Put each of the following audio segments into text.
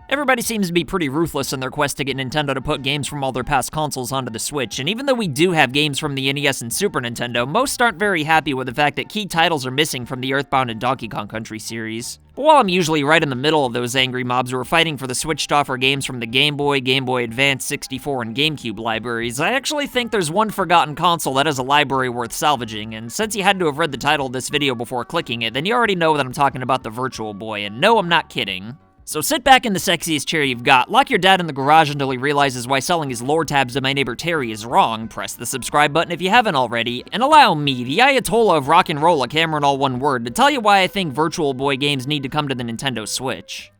Everybody seems to be pretty ruthless in their quest to get Nintendo to put games from all their past consoles onto the Switch, and even though we do have games from the NES and Super Nintendo, most aren't very happy with the fact that key titles are missing from the Earthbound and Donkey Kong Country series. But while I'm usually right in the middle of those angry mobs who are fighting for the Switch to offer games from the Game Boy, Game Boy Advance, 64, and Gamecube libraries, I actually think there's one forgotten console that has a library worth salvaging, and since you had to have read the title of this video before clicking it, then you already know that I'm talking about the Virtual Boy, and no, I'm not kidding. So sit back in the sexiest chair you've got, lock your dad in the garage until he realizes why selling his lore tabs to my neighbor Terry is wrong, press the subscribe button if you haven't already, and allow me, the Ayatollah of rock and roll, CameronAllOneWord, to tell you why I think Virtual Boy games need to come to the Nintendo Switch.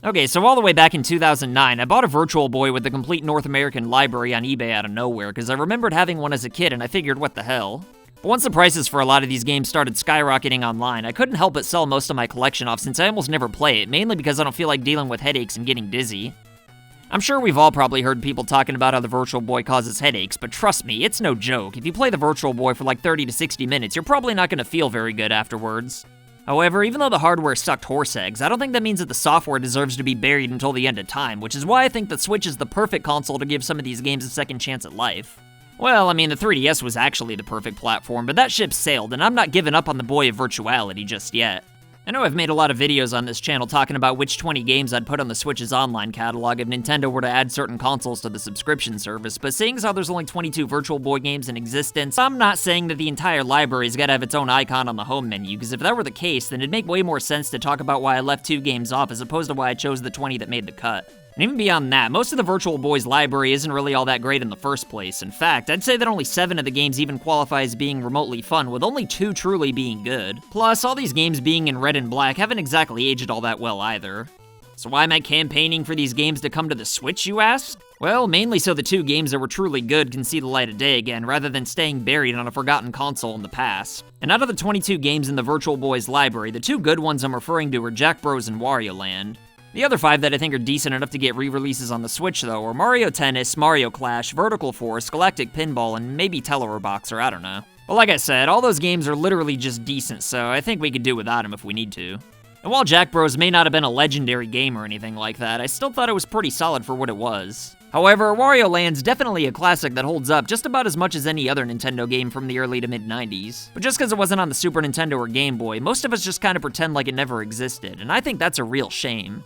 Okay, so all the way back in 2009, I bought a Virtual Boy with the complete North American library on eBay out of nowhere, because I remembered having one as a kid and I figured, what the hell? But once the prices for a lot of these games started skyrocketing online, I couldn't help but sell most of my collection off since I almost never play it, mainly because I don't feel like dealing with headaches and getting dizzy. I'm sure we've all probably heard people talking about how the Virtual Boy causes headaches, but trust me, it's no joke. If you play the Virtual Boy for like 30 to 60 minutes, you're probably not going to feel very good afterwards. However, even though the hardware sucked horse eggs, I don't think that means that the software deserves to be buried until the end of time, which is why I think the Switch is the perfect console to give some of these games a second chance at life. Well, I mean, the 3DS was actually the perfect platform, but that ship sailed, and I'm not giving up on the boy of virtuality just yet. I know I've made a lot of videos on this channel talking about which 20 games I'd put on the Switch's online catalog if Nintendo were to add certain consoles to the subscription service, but seeing as how there's only 22 Virtual Boy games in existence, I'm not saying that the entire library's gotta have its own icon on the home menu, because if that were the case, then it'd make way more sense to talk about why I left 2 games off as opposed to why I chose the 20 that made the cut. And even beyond that, most of the Virtual Boy's library isn't really all that great in the first place. In fact, I'd say that only 7 of the games even qualify as being remotely fun, with only 2 truly being good. Plus, all these games being in red and black haven't exactly aged all that well either. So why am I campaigning for these games to come to the Switch, you ask? Well, mainly so the 2 games that were truly good can see the light of day again, rather than staying buried on a forgotten console in the past. And out of the 22 games in the Virtual Boy's library, the 2 good ones I'm referring to are Jack Bros and Wario Land. The other 5 that I think are decent enough to get re-releases on the Switch, though, are Mario Tennis, Mario Clash, Vertical Force, Galactic Pinball, and maybe Tellerbox, or I don't know. But like I said, all those games are literally just decent, so I think we could do without them if we need to. And while Jack Bros may not have been a legendary game or anything like that, I still thought it was pretty solid for what it was. However, Wario Land's definitely a classic that holds up just about as much as any other Nintendo game from the early to mid-90s. But just because it wasn't on the Super Nintendo or Game Boy, most of us just kind of pretend like it never existed, and I think that's a real shame.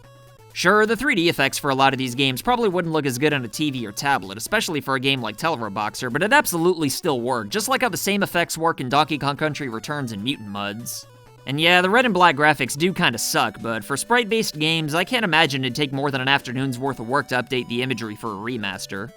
Sure, the 3D effects for a lot of these games probably wouldn't look as good on a TV or tablet, especially for a game like Tellerboxer, but it absolutely still worked, just like how the same effects work in Donkey Kong Country Returns and Mutant Mudds. And yeah, the red and black graphics do kinda suck, but for sprite-based games, I can't imagine it'd take more than an afternoon's worth of work to update the imagery for a remaster.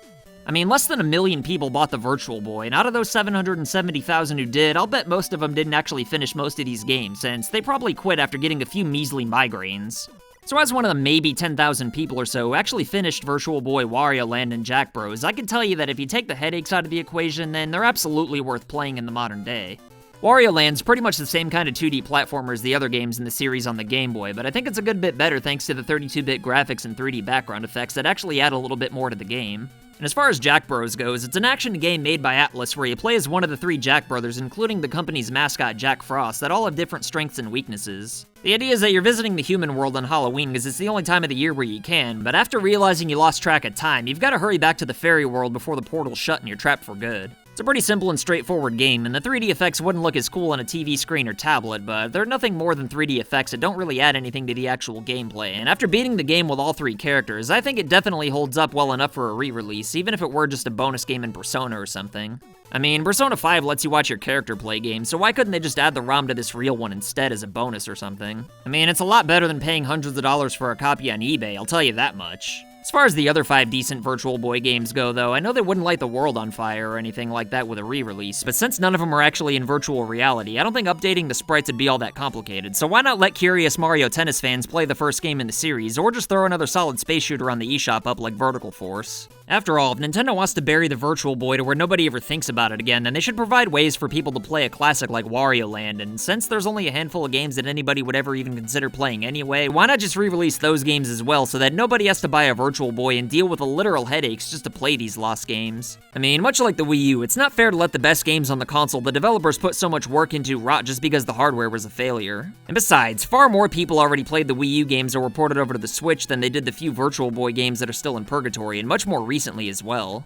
I mean, less than 1 million people bought the Virtual Boy, and out of those 770,000 who did, I'll bet most of them didn't actually finish most of these games, since they probably quit after getting a few measly migraines. So as one of the maybe 10,000 people or so who actually finished Virtual Boy, Wario Land, and Jack Bros, I can tell you that if you take the headaches out of the equation, then they're absolutely worth playing in the modern day. Wario Land's pretty much the same kind of 2D platformer as the other games in the series on the Game Boy, but I think it's a good bit better thanks to the 32-bit graphics and 3D background effects that actually add a little bit more to the game. And as far as Jack Bros goes, it's an action game made by Atlus where you play as one of the 3 Jack brothers, including the company's mascot Jack Frost, that all have different strengths and weaknesses. The idea is that you're visiting the human world on Halloween because it's the only time of the year where you can, but after realizing you lost track of time, you've got to hurry back to the fairy world before the portal's shut and you're trapped for good. It's a pretty simple and straightforward game, and the 3D effects wouldn't look as cool on a TV screen or tablet, but they're nothing more than 3D effects that don't really add anything to the actual gameplay, and after beating the game with all 3 characters, I think it definitely holds up well enough for a re-release, even if it were just a bonus game in Persona or something. I mean, Persona 5 lets you watch your character play games, so why couldn't they just add the ROM to this real one instead as a bonus or something? I mean, it's a lot better than paying hundreds of dollars for a copy on eBay, I'll tell you that much. As far as the other 5 decent Virtual Boy games go, though, I know they wouldn't light the world on fire or anything like that with a re-release, but since none of them are actually in virtual reality, I don't think updating the sprites would be all that complicated, so why not let curious Mario Tennis fans play the first game in the series, or just throw another solid space shooter on the eShop up like Vertical Force? After all, if Nintendo wants to bury the Virtual Boy to where nobody ever thinks about it again, then they should provide ways for people to play a classic like Wario Land, and since there's only a handful of games that anybody would ever even consider playing anyway, why not just re-release those games as well so that nobody has to buy a Virtual Boy and deal with the literal headaches just to play these lost games? I mean, much like the Wii U, it's not fair to let the best games on the console the developers put so much work into rot just because the hardware was a failure. And besides, far more people already played the Wii U games that were ported over to the Switch than they did the few Virtual Boy games that are still in purgatory, and much more recently as well.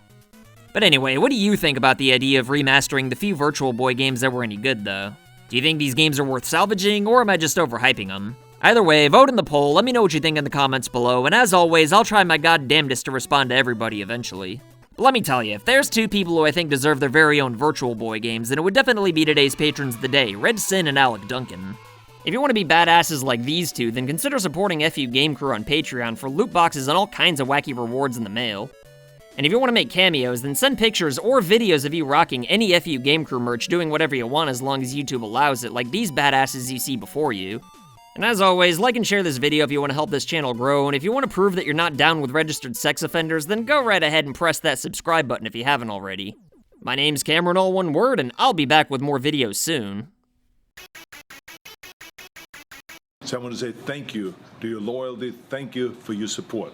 But anyway, what do you think about the idea of remastering the few Virtual Boy games that were any good, though? Do you think these games are worth salvaging, or am I just overhyping them? Either way, vote in the poll, let me know what you think in the comments below, and as always, I'll try my goddamnedest to respond to everybody eventually. But let me tell you, if there's two people who I think deserve their very own Virtual Boy games, then it would definitely be today's patrons of the day, Red Sin and Alec Duncan. If you want to be badasses like these two, then consider supporting FU Game Crew on Patreon for loot boxes and all kinds of wacky rewards in the mail. And if you want to make cameos, then send pictures or videos of you rocking any FU Game Crew merch doing whatever you want as long as YouTube allows it, like these badasses you see before you. And as always, like and share this video if you want to help this channel grow, and if you want to prove that you're not down with registered sex offenders, then go right ahead and press that subscribe button if you haven't already. My name's CameronAllOneWord, and I'll be back with more videos soon. So I want to say thank you to your loyalty, thank you for your support.